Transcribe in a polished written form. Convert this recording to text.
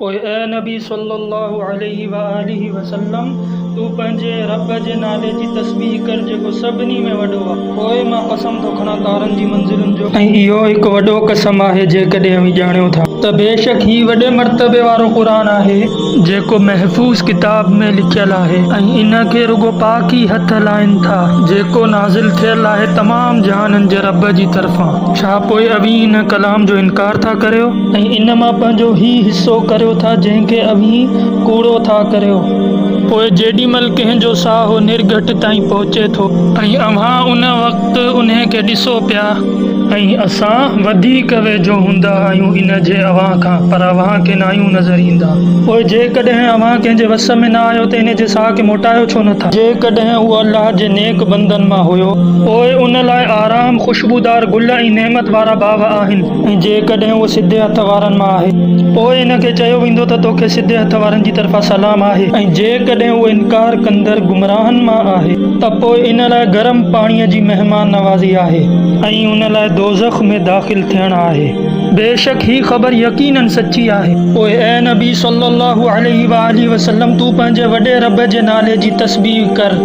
पोइ ए नबी सल्लल्लाहु अलैहि वालिहि वसल्लम तू पंहिंजे रब जे नाले जी तस्बीह कर जेको सभिनी में वॾो आहे। पोइ मां कसम थो खणां तारनि जी मंज़िलुनि जो, ऐं इहो हिकु वॾो कसम आहे जेकॾहिं अवी ॼाणियो था त बेशक ही वॾे मर्तबे वारो क़ुरान आहे जेको महफ़ूज़ किताब में लिखियल आहे ऐं इन खे रुगो पाक ई हथ हलाइनि था जेको नाज़िल थियल आहे तमामु जहाननि जे रब जी तरफ़ां। छा पोइ अवी इन कलाम जो इनकार था करियो ऐं इन मां पंहिंजो ही हिसो करियो था जंहिंखे अवी कूड़ो था करियो। पोइ जेॾी महिल कंहिंजो साहु निर्घट ताईं पहुचे थो ऐं अव्हां उन वक़्तु उन खे ॾिसो पिया ऐं असां वधीक वेझो हूंदा आहियूं इन जे अव्हां खां, पर अव्हां खे न आहियूं नज़र ईंदा। पोइ जेकॾहिं अव्हां कंहिंजे वस में न आहियो त इन जे साह खे मोटायो छो नथा? जेकॾहिं उहो अल्लाह जे नेक बंदनि मां हुयो पोइ उन लाइ आराम खुशबूदार गुल ऐं नेमत वारा बाग आहिनि, ऐं जेकॾहिं उहो सिधे हथ वारनि मां आहे पोइ इन खे चयो वेंदो त तोखे सिधे हथ वारनि जी तरफ़ां सलाम आहे, ऐं जेकॾहिं उहो इनकार कंदड़ गुमराहनि मां आहे त पोइ इन लाइ गरम पाणीअ जी महिमान नवाज़ी आहे ऐं उन लाइ दोज़ख में दाख़िल थियणु आहे। बेशक ही ख़बर यकीनन सची आहे। पोइ ए नबी सल्लल्लाहु अलैहि वालिहि वसल्लम तू पंहिंजे वॾे रब जे नाले जी तस्बीह कर